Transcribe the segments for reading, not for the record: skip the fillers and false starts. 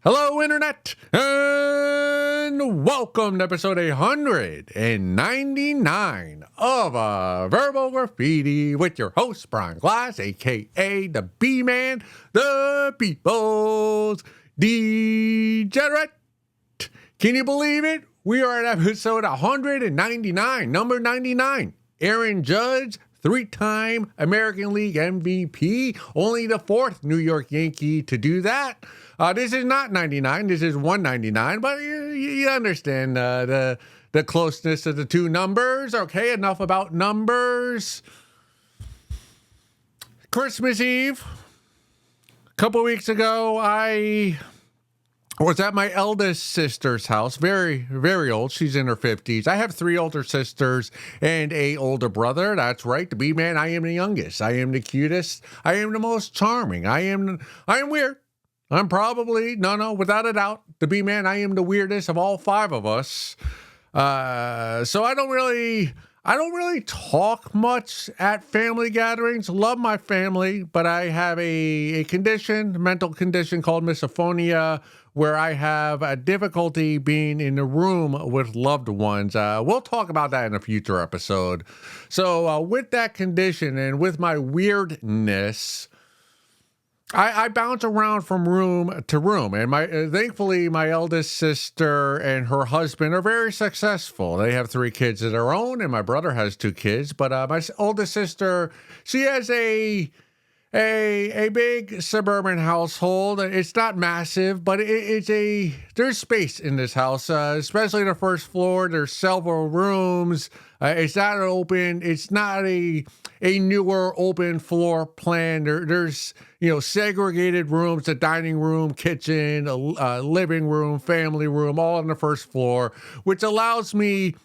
Hello, Internet, and welcome to episode 199 of Verbal Graffiti with your host, Brian Glass, a.k.a. the B-Man, the People's Degenerate. Can you believe it? We are at episode 199, number 99. Aaron Judge, three-time American League MVP, only the fourth New York Yankee to do that. This is not 99, this is 199, but you understand the closeness of the two numbers. Okay, enough about numbers. Christmas Eve, a couple weeks ago, I was at my eldest sister's house, very, very old. She's in her 50s. I have three older sisters and an older brother. That's right, the B-Man. I am the youngest. I am the cutest. I am the most charming. I am weird. I'm probably, without a doubt, the B-Man. I am the weirdest of all five of us. So I don't really talk much at family gatherings. Love my family, but I have a mental condition called misophonia, where I have a difficulty being in the room with loved ones. We'll talk about that in a future episode. So with that condition and with my weirdness, I bounce around from room to room, and thankfully my eldest sister and her husband are very successful. They have three kids of their own, and my brother has two kids. But my oldest sister, she has a big suburban household. It's not massive, but there's space in this house, especially the first floor. There's several rooms. It's not open. It's not a newer open floor plan. There's segregated rooms, a dining room, kitchen, a living room, family room, all on the first floor, which allows me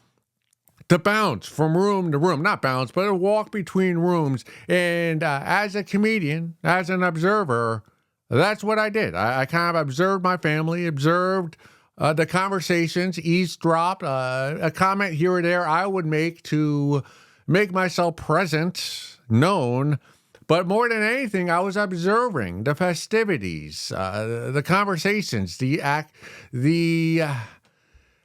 to bounce from room to room, not bounce, but walk between rooms. And as a comedian, as an observer, that's what I did. I kind of observed my family, observed the conversations, eavesdropped, a comment here or there I would make to make myself present, known. But more than anything, I was observing the festivities, the conversations,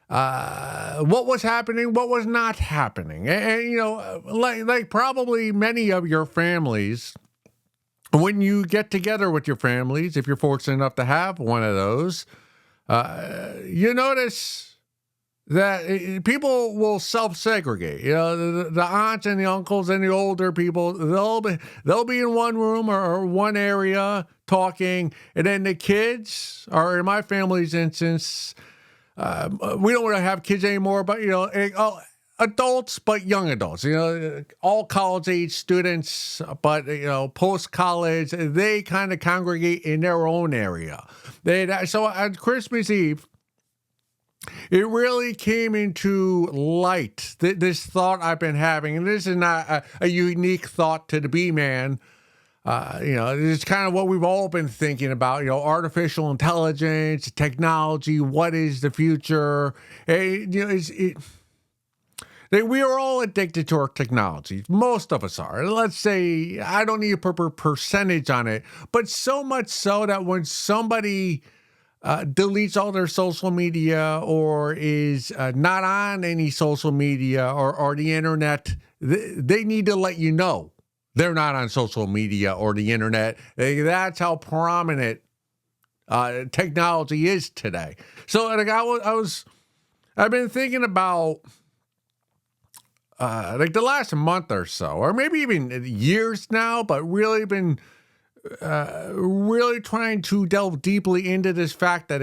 what was happening, what was not happening. And like probably many of your families, when you get together with your families, if you're fortunate enough to have one of those, you notice that people will self-segregate. The aunts and the uncles and the older people, they'll be in one room or one area talking, and then the kids, or in my family's instance, we don't really have kids anymore, but adults, but young adults, all college age students, but post-college, they kind of congregate in their own area. So on Christmas Eve, it really came into light, this thought I've been having, and this is not a unique thought to the B-Man. It's kind of what we've all been thinking about, artificial intelligence, technology, what is the future? We are all addicted to our technology. Most of us are. Let's say, I don't need to put a percentage on it, but so much so that when somebody deletes all their social media or is not on any social media or the internet, they need to let you know they're not on social media or the internet. That's how prominent technology is today. So I've been thinking about the last month or so, or maybe even years now, but really been really trying to delve deeply into this fact that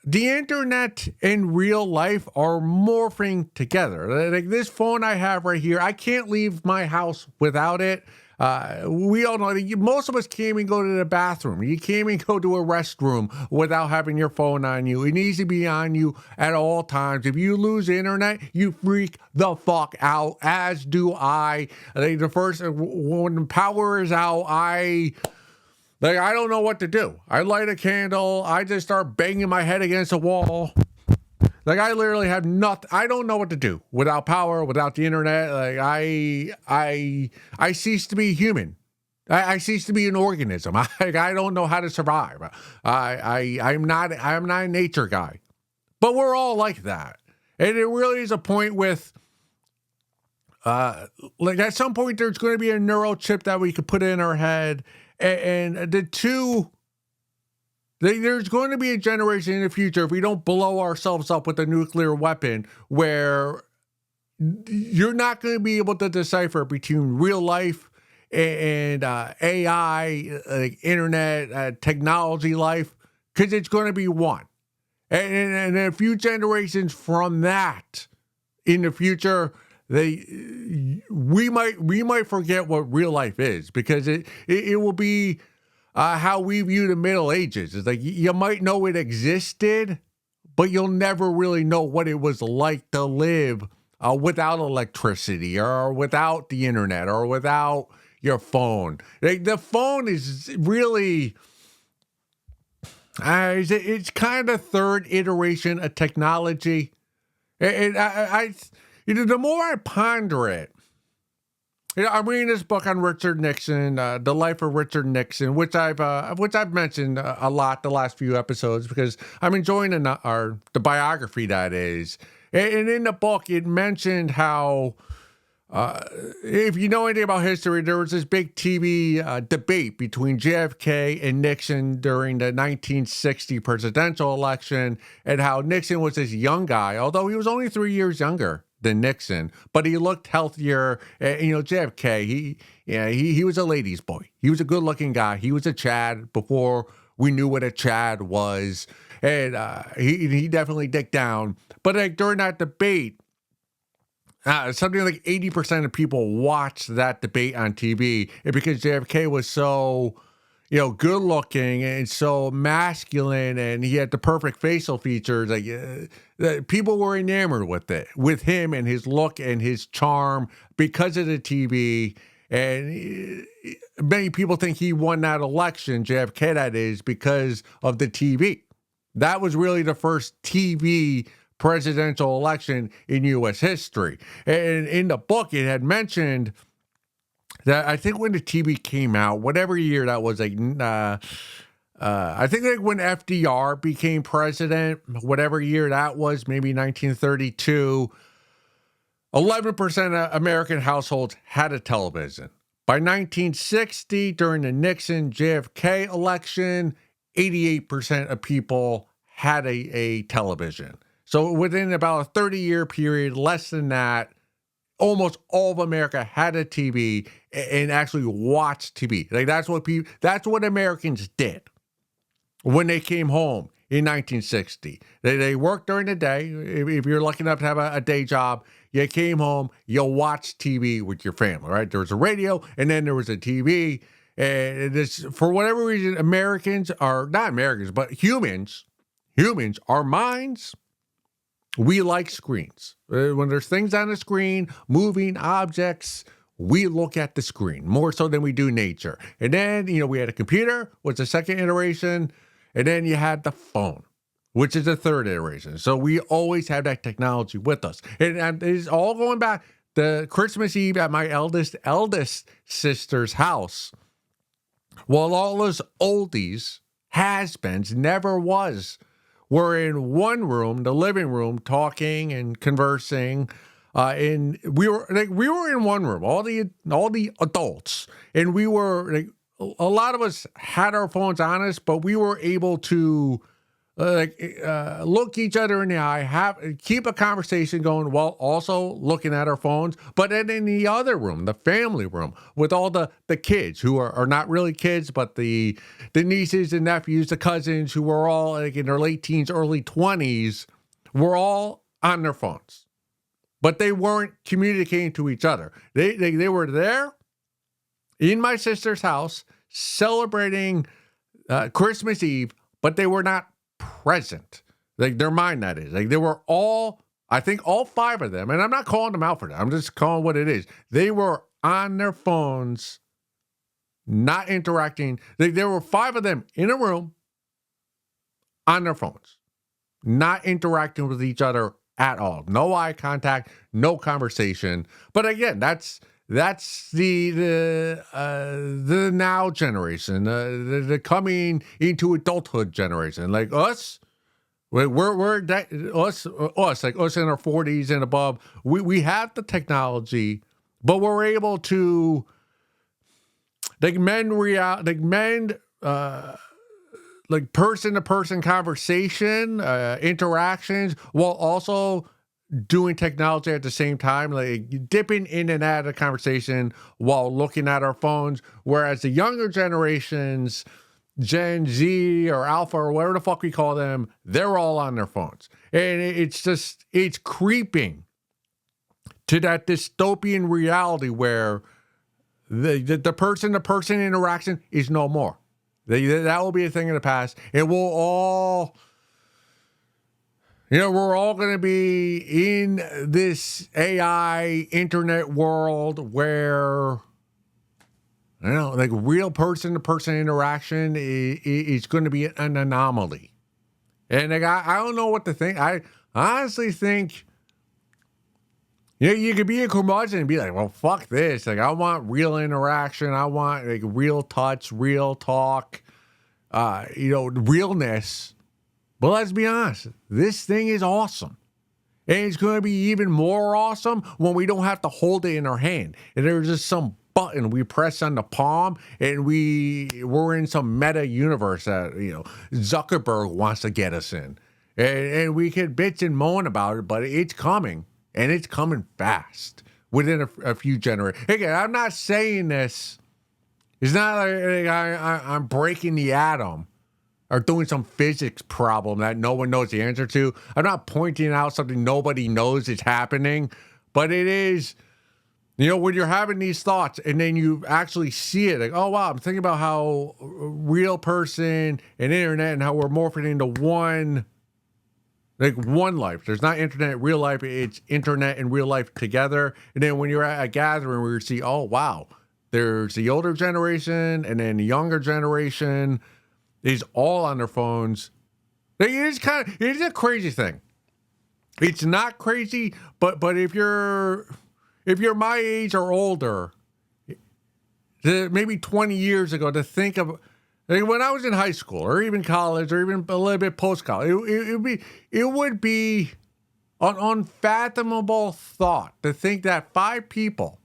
the internet and real life are morphing together. Like this phone I have right here, I can't leave my house without it. We all know that most of us can't even go to the bathroom. You can't even go to a restroom without having your phone on you. It needs to be on you at all times. If you lose the internet, you freak the fuck out, as do I. When the power is out, I don't know what to do. I light a candle. I just start banging my head against a wall. Like, I literally have nothing. I don't know what to do without power, without the internet. Like, I cease to be human. I cease to be an organism. I don't know how to survive. I'm not a nature guy. But we're all like that. And it really is a point with, like at some point, there's going to be a neural chip that we could put in our head. And there's going to be a generation in the future, if we don't blow ourselves up with a nuclear weapon, where you're not going to be able to decipher between real life and AI, like internet, technology life, because it's going to be one. And a few generations from that in the future, we might forget what real life is, because it will be how we view the Middle Ages. It's like you might know it existed, but you'll never really know what it was like to live without electricity or without the internet or without your phone. Like, the phone is really, it's kind of third iteration of technology. And the more I ponder it, I'm reading this book on Richard Nixon, The Life of Richard Nixon, which I've mentioned a lot the last few episodes, because I'm enjoying the biography that is. And in the book, it mentioned how, if you know anything about history, there was this big TV debate between JFK and Nixon during the 1960 presidential election, and how Nixon was this young guy, although he was only 3 years younger than Nixon, but he looked healthier. JFK, he was a ladies' boy. He was a good-looking guy. He was a Chad before we knew what a Chad was, and he definitely dicked down. But like during that debate, something like 80% of people watched that debate on TV, and because JFK was so, good looking and so masculine, and he had the perfect facial features, people were enamored with him and his look and his charm because of the TV. And many people think he won that election, JFK that is, because of the TV. That was really the first TV presidential election in U.S. history. And in the book, it had mentioned that I think when the TV came out, whatever year that was, I think like when FDR became president, whatever year that was, maybe 1932, 11% of American households had a television. By 1960, during the Nixon JFK election, 88% of people had a television. So within about a 30-year period, less than that, almost all of America had a TV and actually watched TV. Like that's what Americans did when they came home in 1960. They worked during the day. If you're lucky enough to have a day job, you came home, you watched TV with your family, right? There was a radio, and then there was a TV. And this, for whatever reason, Americans are not Americans, but humans, our minds, we like screens. When there's things on the screen, moving objects, we look at the screen more so than we do nature. And then, we had a computer, was the second iteration. And then you had the phone, which is the third iteration. So we always have that technology with us. And it's all going back to Christmas Eve at my eldest sister's house. While all those oldies, has-beens, never was, were in one room, the living room, talking and conversing. And we were in one room, all the adults, and we were a lot of us had our phones on us, but we were able to look each other in the eye, keep a conversation going while also looking at our phones. But then in the other room, the family room, with all the kids who are not really kids, but the nieces and nephews, the cousins who were all in their late teens, early 20s, were all on their phones. But they weren't communicating to each other. They were there in my sister's house celebrating Christmas Eve, but they were not present. Their mind, that is. They were all, I think all five of them, and I'm not calling them out for that. I'm just calling what it is. They were on their phones, not interacting. There were five of them in a room on their phones, not interacting with each other at all. No eye contact, no conversation. But again, that's That's the now generation, the coming into adulthood generation, like us. We're that us like us in our 40s and above. We have the technology, but we're able to mend like person to person conversation, interactions, while also doing technology at the same time, like dipping in and out of the conversation while looking at our phones. Whereas the younger generations, Gen Z or Alpha or whatever the fuck we call them, they're all on their phones. And it's creeping to that dystopian reality where the person to person interaction is no more. That will be a thing in the past. It will all, we're all going to be in this AI internet world where, like real person to person interaction is going to be an anomaly. And like, I don't know what to think. I honestly think, you could be a curmudgeon and be like, well, fuck this. Like, I want real interaction. I want like real touch, real talk, realness. But let's be honest, this thing is awesome. And it's going to be even more awesome when we don't have to hold it in our hand. And there's just some button we press on the palm and we're in some meta universe that, Zuckerberg wants to get us in. And we can bitch and moan about it, but it's coming. And it's coming fast within a few generations. Again, I'm not saying this. It's not like I'm breaking the atom or doing some physics problem that no one knows the answer to. I'm not pointing out something nobody knows is happening. But it is, when you're having these thoughts and then you actually see it, like, oh, wow, I'm thinking about how real person and internet and how we're morphing into one life. There's not internet, real life. It's internet and real life together. And then when you're at a gathering where you see, oh, wow, there's the older generation and then the younger generation is all on their phones. It is a crazy thing. It's not crazy, but if you're my age or older, maybe 20 years ago, to think of, when I was in high school or even college or even a little bit post-college, it would be an unfathomable thought to think that 5 people,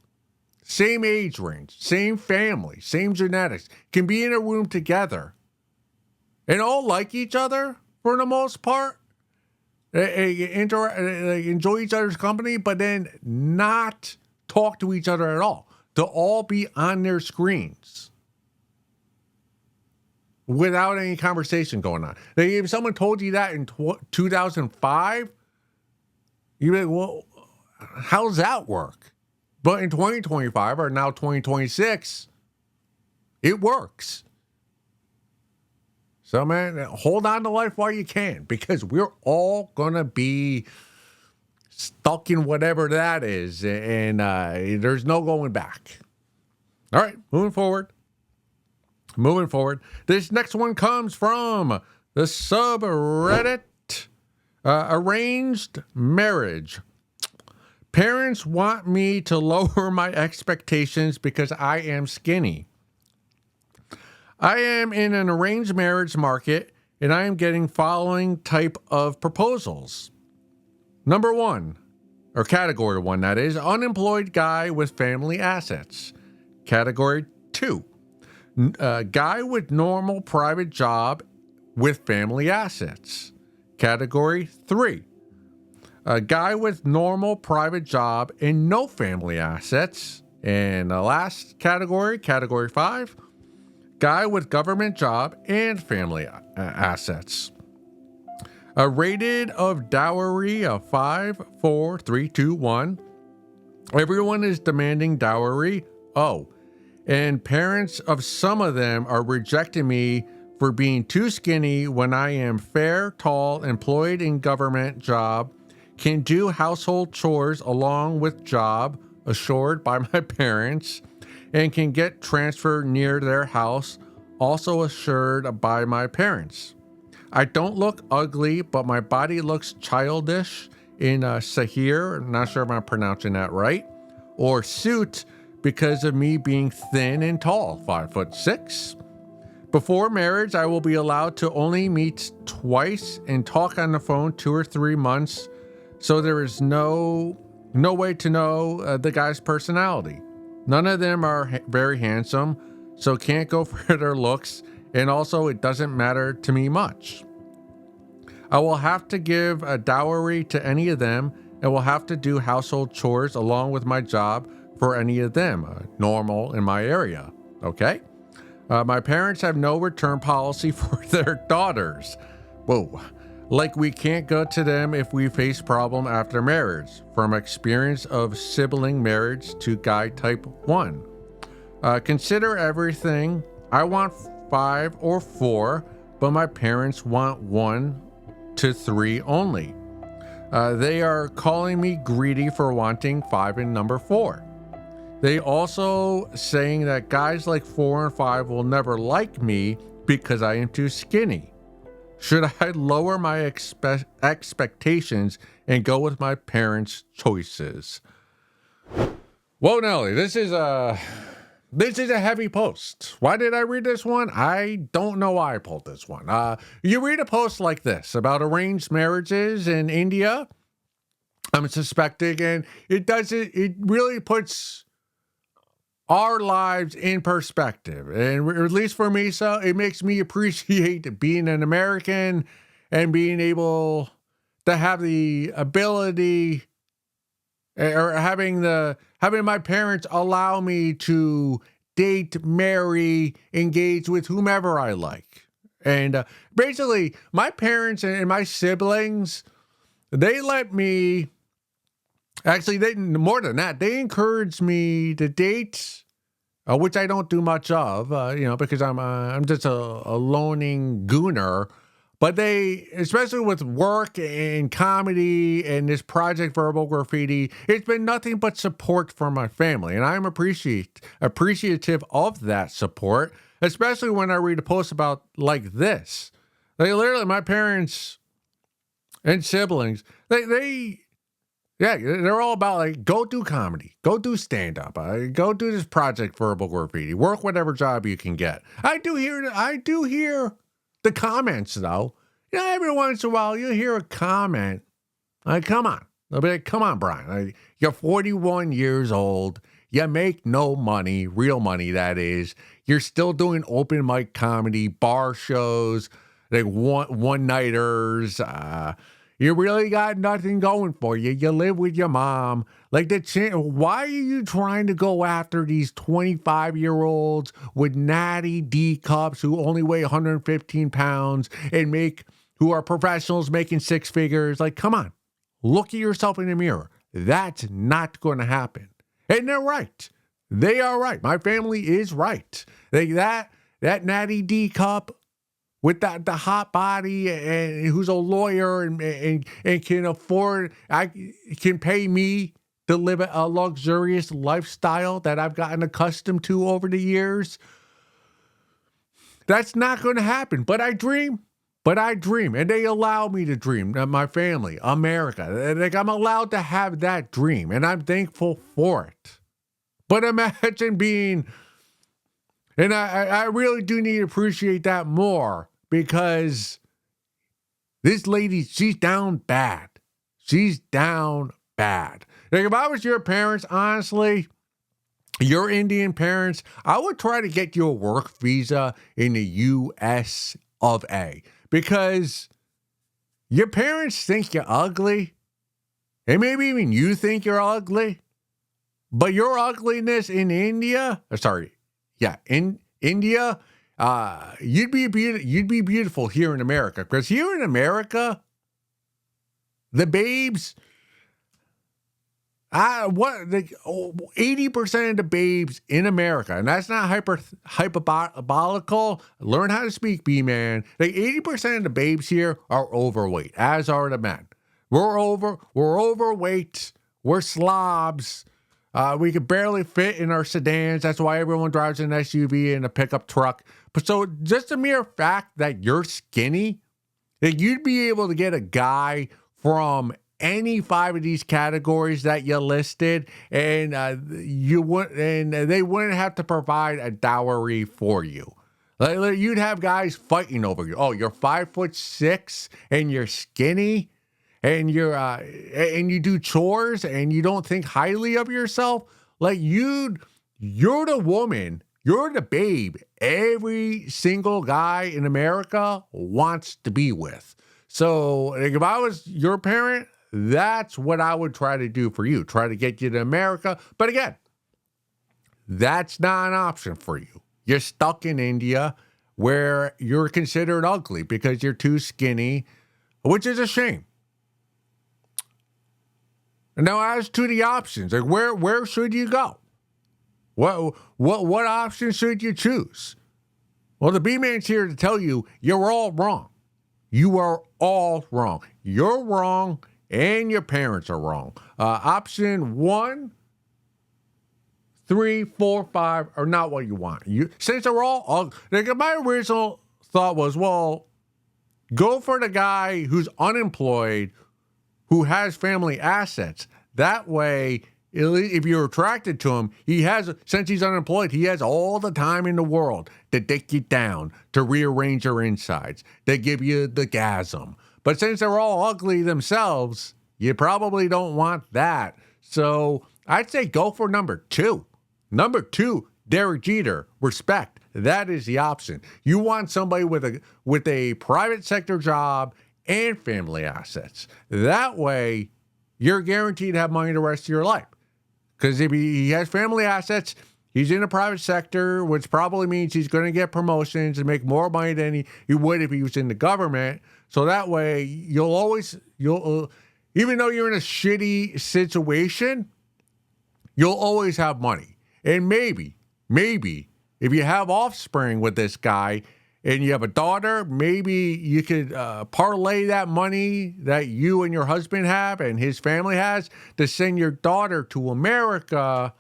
same age range, same family, same genetics, can be in a room together and all like each other for the most part, enjoy each other's company, but then not talk to each other at all, to all be on their screens without any conversation going on. Like, if someone told you that in 2005, you'd be like, well, how does that work? But in 2025 or now 2026, it works. So, man, hold on to life while you can, because we're all going to be stuck in whatever that is, and there's no going back. All right, moving forward. This next one comes from the subreddit, Arranged Marriage. Parents want me to lower my expectations because I am skinny. I am in an arranged marriage market, and I am getting following type of proposals. Number 1, or category 1, that is, unemployed guy with family assets. Category 2, guy with normal private job with family assets. Category 3, a guy with normal private job and no family assets. And the last category, category 5, guy with government job and family assets. A rated of dowry of 5, 4, 3, 2, 1. Everyone is demanding dowry. Oh, and parents of some of them are rejecting me for being too skinny when I am fair, tall, employed in government job, can do household chores along with job assured by my parents, and can get transferred near their house, also assured by my parents. I don't look ugly, but my body looks childish in Sahir, not sure if I'm pronouncing that right, or suit because of me being thin and tall, 5'6". Before marriage, I will be allowed to only meet twice and talk on the phone 2 or 3 months, so there is no way to know the guy's personality. None of them are very handsome, so can't go for their looks, and also it doesn't matter to me much. I will have to give a dowry to any of them, and will have to do household chores along with my job for any of them, normal in my area, okay? My parents have no return policy for their daughters. Whoa. Like we can't go to them if we face problem after marriage. From experience of sibling marriage to guy type 1. Consider everything. I want 5 or 4, but my parents want 1 to 3 only. They are calling me greedy for wanting 5 and number 4. They also saying that guys like 4 and 5 will never like me because I am too skinny. Should I lower my expectations and go with my parents' choices? Whoa, Nelly, this is a heavy post. Why did I read this one? I don't know why I pulled this one. You read a post like this about arranged marriages in India, I'm suspecting, and it really puts our lives in perspective, and at least for me, so it makes me appreciate being an American and being able to have the ability, or having my parents allow me to date, marry, engage with whomever I like. And basically, my parents and my siblings, they let me. Actually, more than that, they encourage me to date, which I don't do much of, because I'm just a loning gooner. But they, especially with work and comedy and this project Verbal Graffiti, it's been nothing but support from my family, and I'm appreciative of that support, especially when I read a post about like this. They literally, my parents and siblings, they're all about like, go do comedy, go do stand-up, go do this project Verbal Graffiti, work whatever job you can get. I do hear the comments though. Every once in a while you hear a comment. Like, come on. They'll be like, come on, Brian. You're 41 years old. You make no money, real money that is. You're still doing open mic comedy, bar shows, like one-nighters, you really got nothing going for you. You live with your mom. Like, why are you trying to go after these 25-year-olds with natty D cups who only weigh 115 pounds and who are professionals making 6 figures? Like, come on, look at yourself in the mirror. That's not going to happen. And they're right. They are right. My family is right. That natty D cup with the hot body and who's a lawyer and can afford, can pay me to live a luxurious lifestyle that I've gotten accustomed to over the years. That's not going to happen. But I dream, and they allow me to dream. My family, America, like, I'm allowed to have that dream, and I'm thankful for it. But imagine being, and I really do need to appreciate that more. Because this lady, she's down bad. She's down bad. Like, if I was your parents, honestly, your Indian parents, I would try to get you a work visa in the U.S. of A. Because your parents think you're ugly. And maybe even you think you're ugly. But your ugliness in India, in India, you'd be beautiful here in America, because here in America, the babes, 80% of the babes in America, and that's not hyperbolical. Learn how to speak, B-man. Like, 80% of the babes here are overweight, as are the men. We're overweight. We're slobs. We could barely fit in our sedans. That's why everyone drives an SUV and a pickup truck. But so just the mere fact that you're skinny, that you'd be able to get a guy from any 5 of these categories that you listed, and they wouldn't have to provide a dowry for you. You'd have guys fighting over you. Oh, you're 5'6" and you're skinny, and and you do chores and you don't think highly of yourself. You're the woman, you're the babe every single guy in America wants to be with. So like, if I was your parent, that's what I would try to do for you. Try to get you to America. But again, that's not an option for you. You're stuck in India where you're considered ugly because you're too skinny, which is a shame. Now, as to the options, like where should you go? What option should you choose? Well, the B-Man's here to tell you you're all wrong. You are all wrong. You're wrong, and your parents are wrong. Option 1, 3, 4, 5 are not what you want. Since they're all like, my original thought was, well, go for the guy who's unemployed, who has family assets. That way, if you're attracted to him, since he's unemployed, he has all the time in the world to dick you down, to rearrange your insides, to give you the gasm. But since they're all ugly themselves, you probably don't want that. So I'd say go for number 2. Number 2, Derek Jeter, respect. That is the option. You want somebody with a private sector job and family assets. That way, you're guaranteed to have money the rest of your life. Because if he has family assets, he's in the private sector, which probably means he's going to get promotions and make more money than he would if he was in the government. So that way, even though you're in a shitty situation, you'll always have money. And maybe, if you have offspring with this guy and you have a daughter, maybe you could parlay that money that you and your husband have and his family has to send your daughter to America,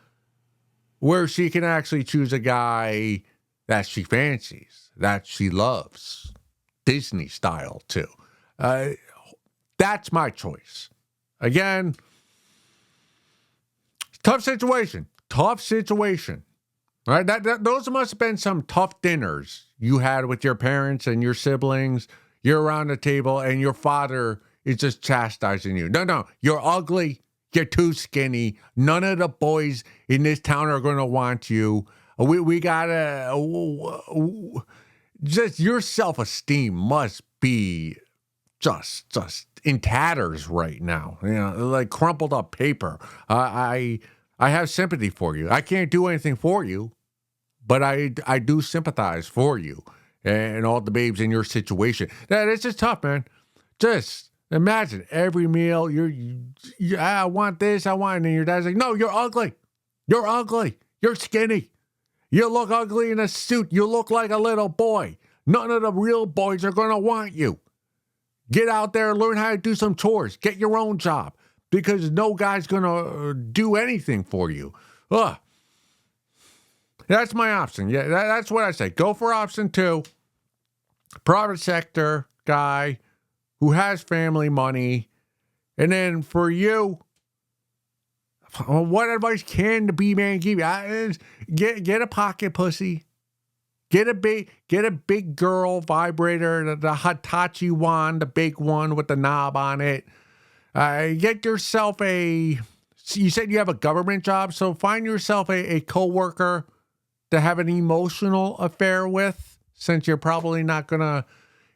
where she can actually choose a guy that she fancies, that she loves, Disney style too. That's my choice. Again, tough situation. All right, those must have been some tough dinners you had with your parents and your siblings. You're around the table and your father is just chastising you. No, you're ugly. You're too skinny. None of the boys in this town are going to want you. We gotta, just your self-esteem must be just in tatters right now. You know, like crumpled up paper. I have sympathy for you. I can't do anything for you, but I do sympathize for you and all the babes in your situation. It's just tough, man. Just imagine every meal I want this, I want, and your dad's like, no, you're ugly. You're ugly. You're skinny. You look ugly in a suit. You look like a little boy. None of the real boys are going to want you. Get out there and learn how to do some chores. Get your own job. Because no guy's going to do anything for you. Ugh. That's my option. Yeah, that's what I say. Go for option 2. Private sector guy who has family money. And then for you, what advice can the B-Man give you? Get a pocket pussy. Get a big girl vibrator, the Hitachi wand, the big one with the knob on it. Get yourself you said you have a government job, so find yourself a coworker to have an emotional affair with, since you're probably not going to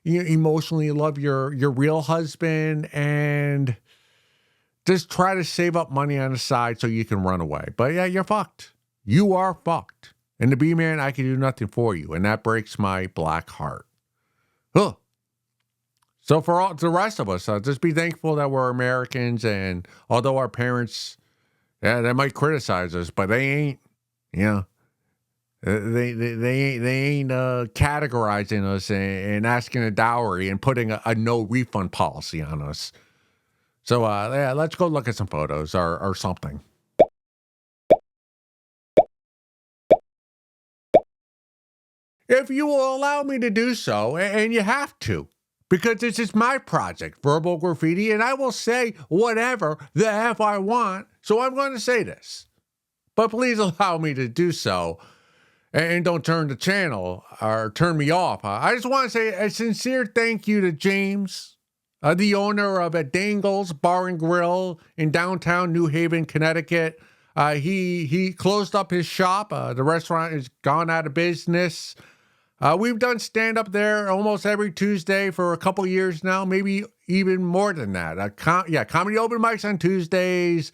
emotionally love your real husband, and just try to save up money on the side so you can run away. But yeah, you're fucked. You are fucked. And the B-Man, I can do nothing for you, and that breaks my black heart. Huh. So for all the rest of us, just be thankful that we're Americans, and although our parents, they might criticize us, but they ain't, they ain't categorizing us and asking a dowry and putting a no refund policy on us. So yeah, let's go look at some photos or something. If you will allow me to do so, and you have to. because this is my project, Verbal Graffiti, and I will say whatever the F I want. So I'm going to say this. But please allow me to do so. And don't turn the channel or turn me off. I just want to say a sincere thank you to James, the owner of a Dangles Bar and Grill in downtown New Haven, Connecticut. He closed up his shop. The restaurant is gone out of business. We've done stand-up there almost every Tuesday for a couple years now, maybe even more than that. Comedy open mics on Tuesdays,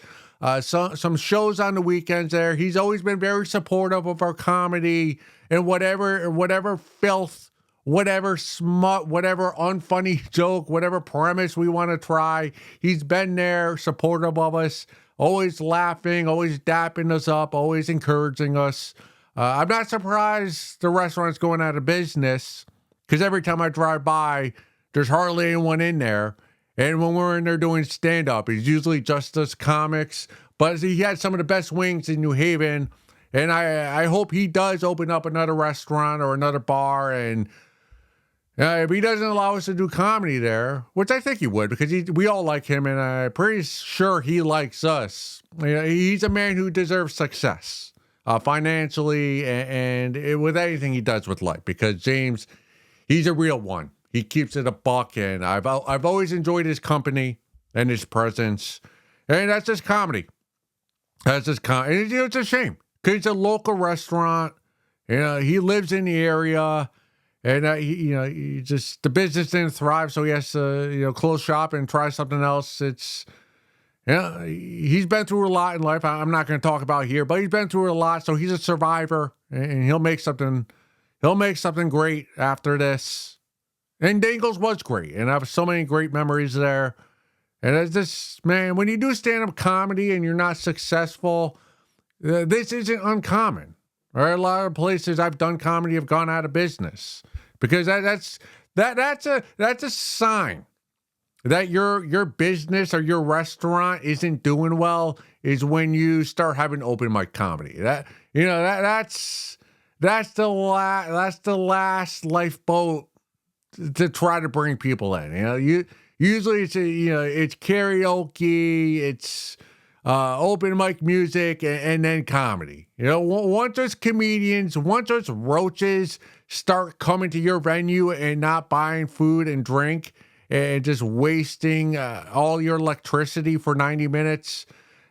some shows on the weekends there. He's always been very supportive of our comedy and whatever filth, whatever smut, whatever unfunny joke, whatever premise we want to try. He's been there, supportive of us, always laughing, always dapping us up, always encouraging us. I'm not surprised the restaurant's going out of business because every time I drive by, there's hardly anyone in there. And when we're in there doing stand-up, it's usually just us comics. But he had some of the best wings in New Haven. And I hope he does open up another restaurant or another bar. And if he doesn't allow us to do comedy there, which I think he would because we all like him and I'm pretty sure he likes us. He's a man who deserves success. Financially and with anything he does with life, because James, he's a real one. He keeps it a buck, and I've always enjoyed his company and his presence, and that's just comedy. That's just comedy. And it's a shame because it's a local restaurant. He lives in the area, and he just the business didn't thrive, so he has to close shop and try something else. He's been through a lot in life. I'm not going to talk about here, but he's been through a lot. So he's a survivor, and he'll make something great after this. And Dangles was great, and I have so many great memories there. And it's just, man, when you do stand-up comedy and you're not successful, this isn't uncommon. All right, a lot of places I've done comedy have gone out of business because that's a sign that your business or your restaurant isn't doing well is when you start having open mic comedy. That's the last lifeboat to try to bring people in. Usually it's karaoke, it's open mic music, and then comedy. Once those comedians, once those roaches start coming to your venue and not buying food and drink, and just wasting all your electricity for 90 minutes,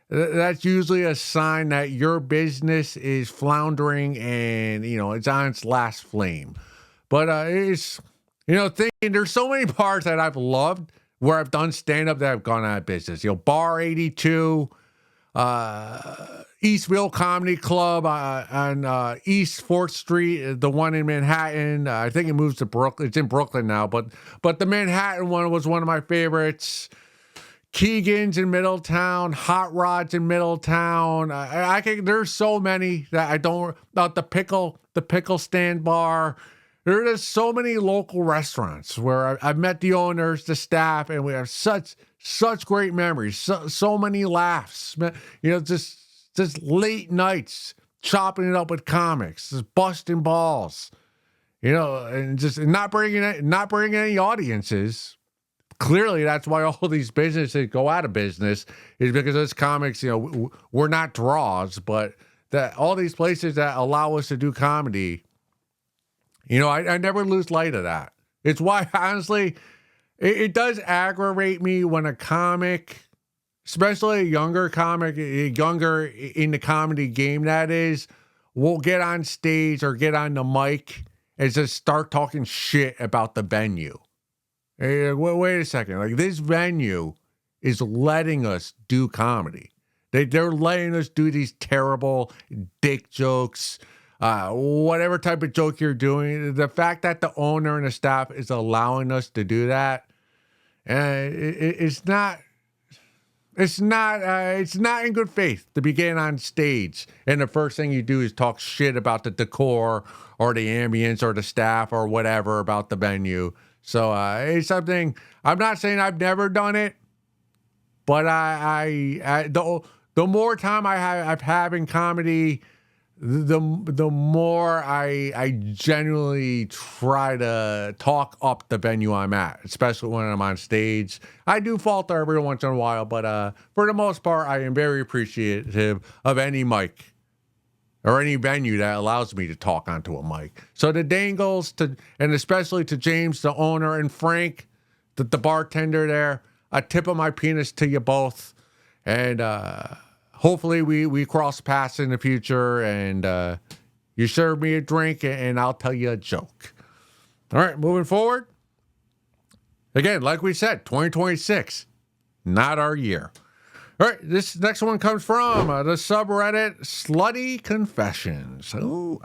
that's usually a sign that your business is floundering and, it's on its last flame. But there's so many bars that I've loved where I've done stand-up that have gone out of business. Bar 82, Eastville Comedy Club on East 4th Street, the one in Manhattan. I think it moves to Brooklyn. It's in Brooklyn now, but the Manhattan one was one of my favorites. Keegan's in Middletown, Hot Rod's in Middletown. There's so many that I don't. The pickle stand bar. There are just so many local restaurants where I've met the owners, the staff, and we have such great memories. So many laughs. Just late nights chopping it up with comics, just busting balls, and just not bringing any audiences. Clearly, that's why all these businesses go out of business, is because those comics, we're not draws, but that all these places that allow us to do comedy, I never lose light of that. It's why, honestly, it does aggravate me when a comic, especially a younger comic, younger in the comedy game that is, will get on stage or get on the mic and just start talking shit about the venue. Hey, wait a second. Like, this venue is letting us do comedy. They're letting us do these terrible dick jokes, whatever type of joke you're doing. The fact that the owner and the staff is allowing us to do that, it's not in good faith to be getting on stage and the first thing you do is talk shit about the decor or the ambience or the staff or whatever about the venue. So it's something. I'm not saying I've never done it, but the more time I've having comedy, the more I genuinely try to talk up the venue I'm at, especially when I'm on stage. I do falter every once in a while, but for the most part, I am very appreciative of any mic or any venue that allows me to talk onto a mic. So the Dangles, and especially to James, the owner, and Frank, the bartender there, a tip of my penis to you both. And hopefully we cross paths in the future, and you serve me a drink and I'll tell you a joke. All right, moving forward. Again, like we said, 2026, not our year. All right, this next one comes from the subreddit Slutty Confessions. Ooh,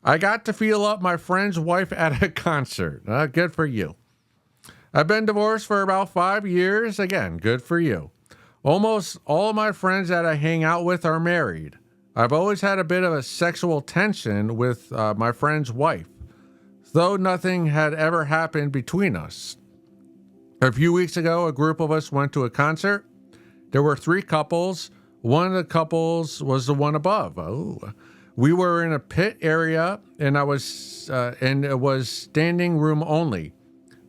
I got to feel up my friend's wife at a concert. Good for you. I've been divorced for about 5 years. Again, good for you. Almost all of my friends that I hang out with are married. I've always had a bit of a sexual tension with my friend's wife, though nothing had ever happened between us. A few weeks ago, a group of us went to a concert. There were 3 couples. One of the couples was the one above. Oh, we were in a pit area, and it was standing room only.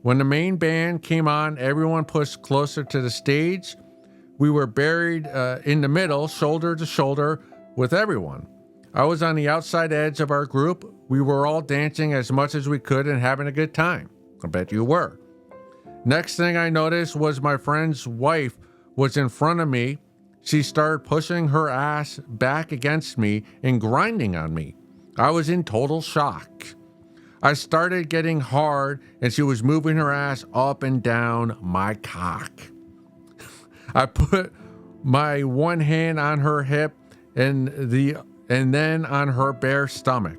When the main band came on, everyone pushed closer to the stage. We were buried in the middle, shoulder to shoulder with everyone. I was on the outside edge of our group. We were all dancing as much as we could and having a good time. I bet you were. Next thing I noticed was my friend's wife was in front of me. She started pushing her ass back against me and grinding on me. I was in total shock. I started getting hard and she was moving her ass up and down my cock. I put my one hand on her hip and then on her bare stomach.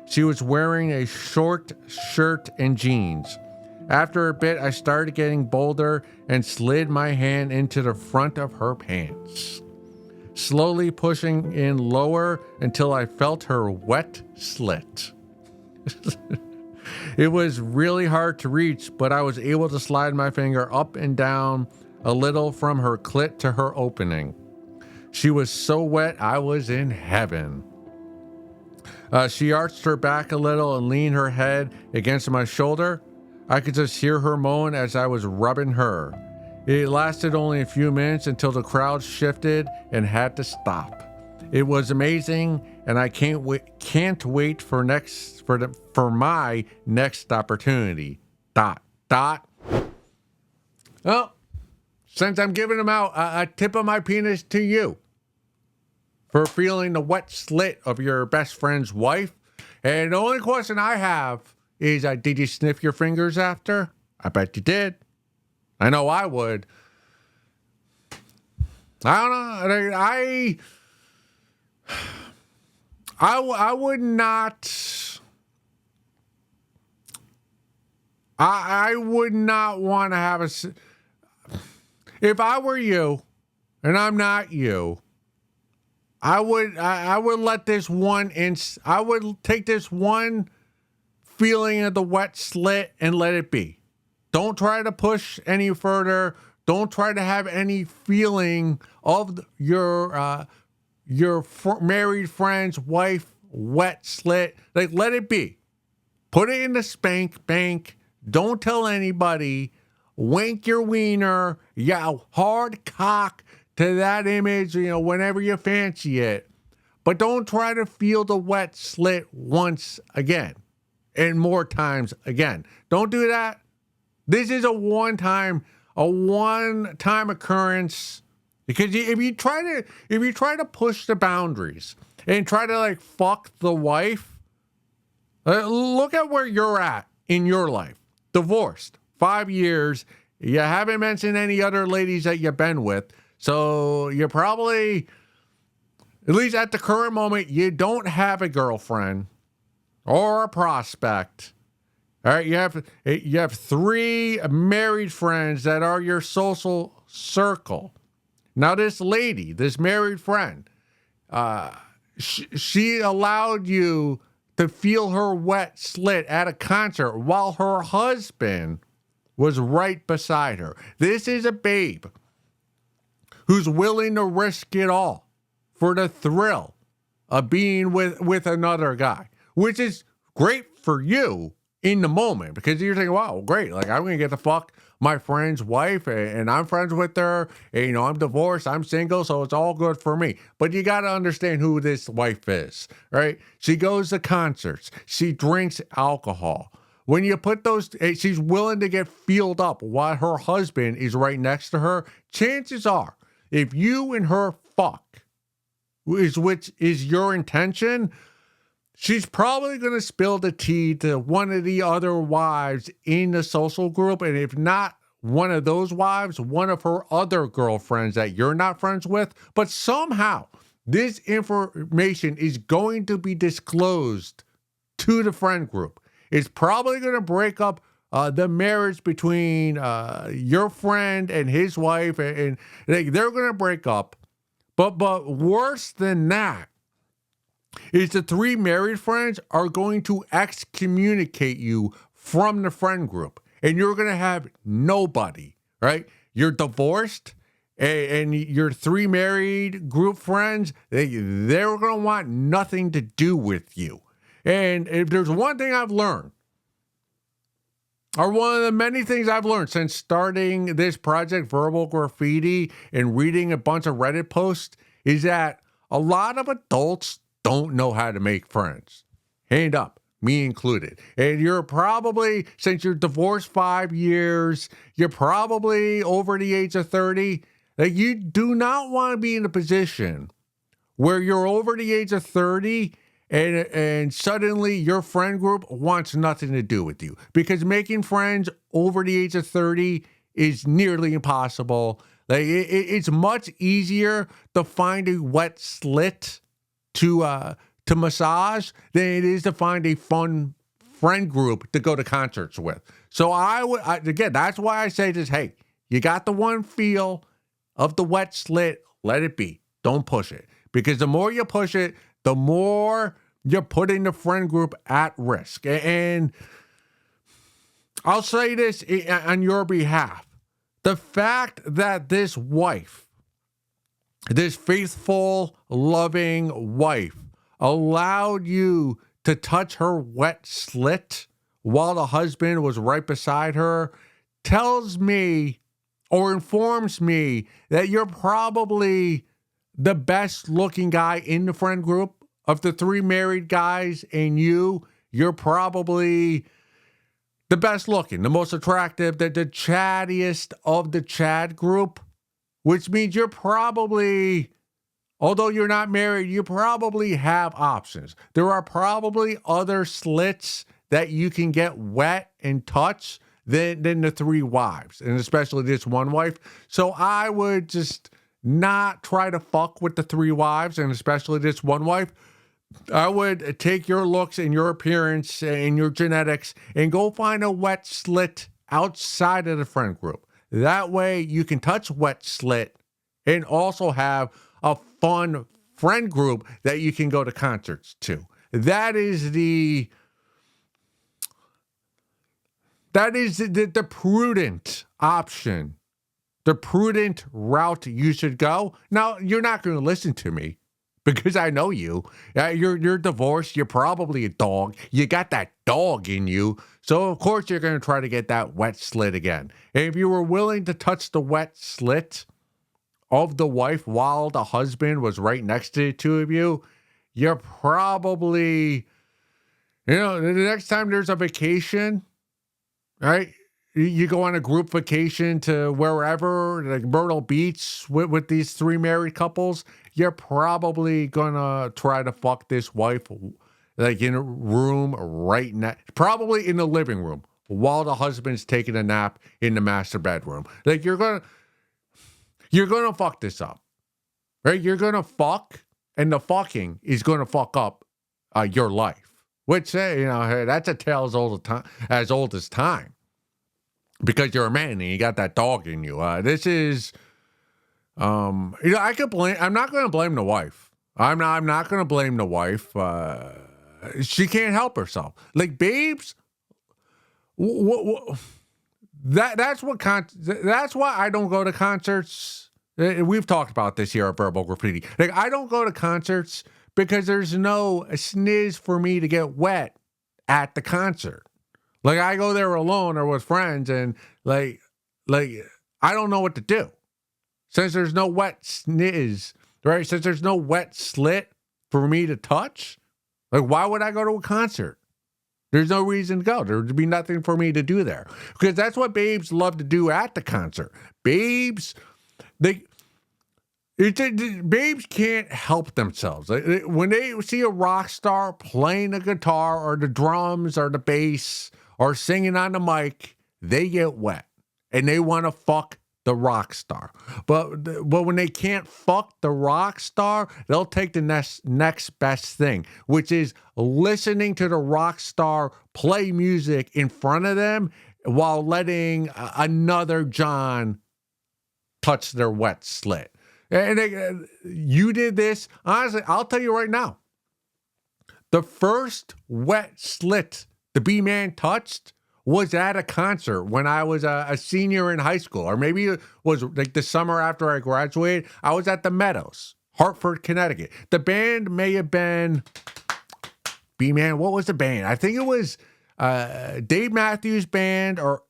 She was wearing a short shirt and jeans. After a bit, I started getting bolder and slid my hand into the front of her pants, slowly pushing in lower until I felt her wet slit. It was really hard to reach, but I was able to slide my finger up and down a little from her clit to her opening. She was so wet, I was in heaven. She arched her back a little and leaned her head against my shoulder. I could just hear her moan as I was rubbing her. It lasted only a few minutes until the crowd shifted and had to stop. It was amazing, and I can't wait for my next opportunity. ... Well, since I'm giving them out, a tip of my penis to you for feeling the wet slit of your best friend's wife. And the only question I have is, did you sniff your fingers after? I bet you did. I know I would. I don't know. I would not. I would not want to have a. If I were you, and I'm not you, I would let this one I would take this one feeling of the wet slit and let it be. Don't try to push any further. Don't try to have any feeling of your married friend's wife wet slit. Like, let it be. Put it in the spank bank. Don't tell anybody. Wink your wiener. Yeah, hard cock to that image, whenever you fancy it. But don't try to feel the wet slit once again. And more times again. Don't do that. This is a one-time occurrence. Because if you try to push the boundaries and try to fuck the wife, look at where you're at in your life. Divorced, 5 years. You haven't mentioned any other ladies that you've been with, so you're probably, at least at the current moment, you don't have a girlfriend or a prospect. All right, you have 3 married friends that are your social circle. Now, this lady, this married friend, she allowed you to feel her wet slit at a concert while her husband was right beside her. This is a babe who's willing to risk it all for the thrill being with another guy, which is great for you in the moment because you're thinking, wow, great. Like, I'm going to get to fuck my friend's wife and I'm friends with her. And, you know, I'm divorced, I'm single, so it's all good for me. But you got to understand who this wife is, right? She goes to concerts. She drinks alcohol. When you put those, she's willing to get fueled up while her husband is right next to her. Chances are, if you and her fuck, which is your intention, she's probably going to spill the tea to one of the other wives in the social group. And if not one of those wives, one of her other girlfriends that you're not friends with. But somehow this information is going to be disclosed to the friend group. It's probably going to break up the marriage between your friend and his wife. And they're going to break up. But worse than that is the three married friends are going to excommunicate you from the friend group. And you're going to have nobody, right? You're divorced and your three married group friends, they're going to want nothing to do with you. And if there's one thing I've learned, or one of the many things I've learned since starting this project, Verbal Graffiti, and reading a bunch of Reddit posts, is that a lot of adults don't know how to make friends. Hand up, me included. And you're probably, since you're divorced 5 years, you're probably over the age of 30. Like, you do not want to be in a position where you're over the age of 30 and suddenly your friend group wants nothing to do with you. Because making friends over the age of 30 is nearly impossible. Like, it's much easier to find a wet slit to massage than it is to find a fun friend group to go to concerts with. So again, that's why I say this, hey, you got the one feel of the wet slit, let it be. Don't push it. Because the more you push it, the more you're putting the friend group at risk. And I'll say this on your behalf. The fact that this wife, this faithful, loving wife, allowed you to touch her wet slit while the husband was right beside her tells me or informs me that you're probably the best looking guy in the friend group. Of the three married guys and you're probably the best looking, the most attractive, the chattiest of the chat group, which means you're probably, although you're not married, you probably have options. There are probably other slits that you can get wet and touch than the three wives, and especially this one wife. So I would just not try to fuck with the three wives, and especially this one wife. I would take your looks and your appearance and your genetics and go find a wet slit outside of the friend group. That way you can touch wet slit and also have a fun friend group that you can go to concerts to. That is the prudent option, the prudent route you should go. Now, you're not going to listen to me. Because I know you. You're divorced. You're probably a dog. You got that dog in you. So, of course, you're going to try to get that wet slit again. And if you were willing to touch the wet slit of the wife while the husband was right next to the two of you, you're probably, the next time there's a vacation, right? You go on a group vacation to wherever, like Myrtle Beach with these three married couples, you're probably gonna try to fuck this wife like in a room right now, probably in the living room while the husband's taking a nap in the master bedroom. Like you're gonna fuck this up, right? You're gonna fuck, and the fucking is gonna fuck up your life, which that's a tale as old as time. Because you're a man and you got that dog in you. This is, I'm not going to blame the wife. I'm not going to blame the wife. She can't help herself. Like, babes, that's why I don't go to concerts. We've talked about this here at Verbal Graffiti. Like, I don't go to concerts because there's no sniz for me to get wet at the concert. Like I go there alone or with friends, and like I don't know what to do since there's no wet sniz, right? Since there's no wet slit for me to touch. Like, why would I go to a concert? There's no reason to go. There'd be nothing for me to do there because that's what babes love to do at the concert. Babes, babes can't help themselves. When they see a rock star playing the guitar or the drums or the bass or singing on the mic, they get wet and they want to fuck the rock star. But when they can't fuck the rock star, they'll take the next best thing, which is listening to the rock star play music in front of them while letting another John touch their wet slit. And you did this. Honestly, I'll tell you right now. The first wet slit the B-Man touched was at a concert when I was a senior in high school, or maybe it was like the summer after I graduated. I was at the Meadows, Hartford, Connecticut. The band may have been B-Man. What was the band? I think it was Dave Matthews Band or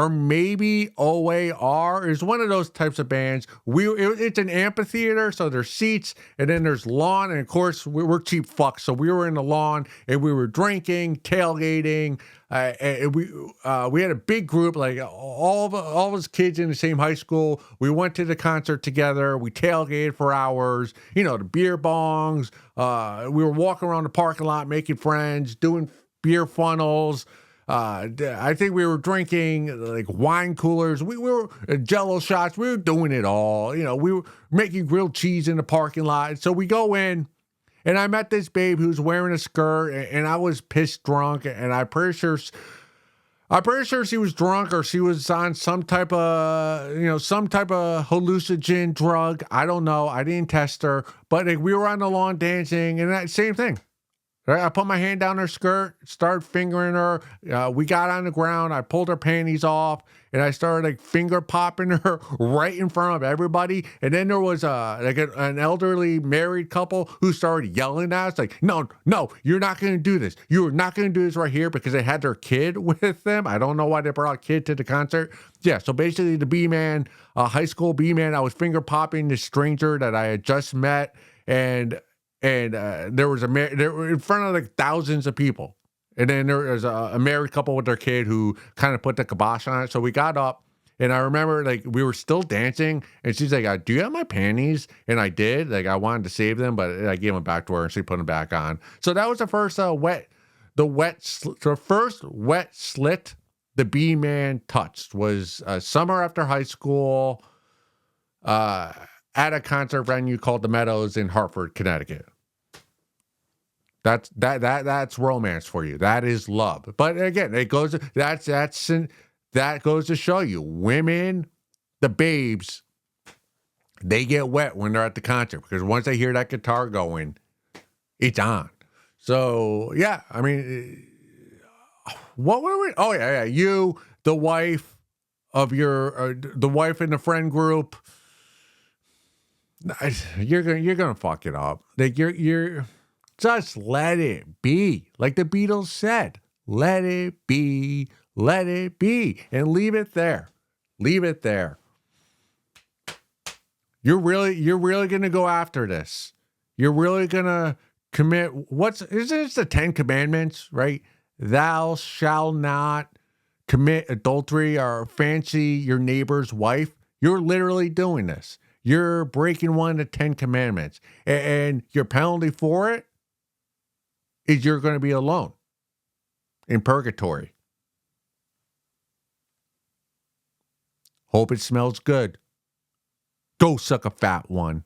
maybe OAR. Is one of those types of bands. It's an amphitheater, so there's seats, and then there's lawn, and of course we're cheap fucks, so we were in the lawn, and we were drinking, tailgating, and we had a big group, like all of us kids in the same high school. We went to the concert together. We tailgated for hours. You know, the beer bongs. We were walking around the parking lot, making friends, doing beer funnels. I think we were drinking like wine coolers. We were Jello shots. We were doing it all. You know, we were making grilled cheese in the parking lot. So we go in, and I met this babe who's wearing a skirt, and I was pissed drunk, and I'm pretty sure she was drunk or she was on some type of hallucinogen drug. I don't know. I didn't test her, but like, we were on the lawn dancing, and that same thing. Right, I put my hand down her skirt, started fingering her. We got on the ground. I pulled her panties off, and I started like finger popping her right in front of everybody. And then there was an elderly married couple who started yelling at us, like, "No, you're not going to do this. You are not going to do this right here," because they had their kid with them. I don't know why they brought a kid to the concert. Yeah, so basically the B-Man, high school B-Man, I was finger popping this stranger that I had just met, and there was there in front of like thousands of people. And then there was a married couple with their kid who kind of put the kibosh on it. So we got up, and I remember like we were still dancing, and she's like, "Do you have my panties?" And I did. Like I wanted to save them, but I gave them back to her, and she put them back on. So that was the first first wet slit the B-Man touched was summer after high school at a concert venue called the Meadows in Hartford, Connecticut. That's romance for you. That is love. But again, that goes to show you, women, the babes, they get wet when they're at the concert because once they hear that guitar going, it's on. So yeah, I mean, what were we? Oh yeah. You, the wife of the wife in the friend group. You're gonna fuck it up. Like you're just let it be. Like the Beatles said, let it be, and leave it there. Leave it there. You're really gonna go after this. You're really gonna commit isn't it the 10 Commandments, right? Thou shalt not commit adultery or fancy your neighbor's wife. You're literally doing this. You're breaking one of the 10 Commandments. And your penalty for it is you're going to be alone in purgatory. Hope it smells good. Go suck a fat one.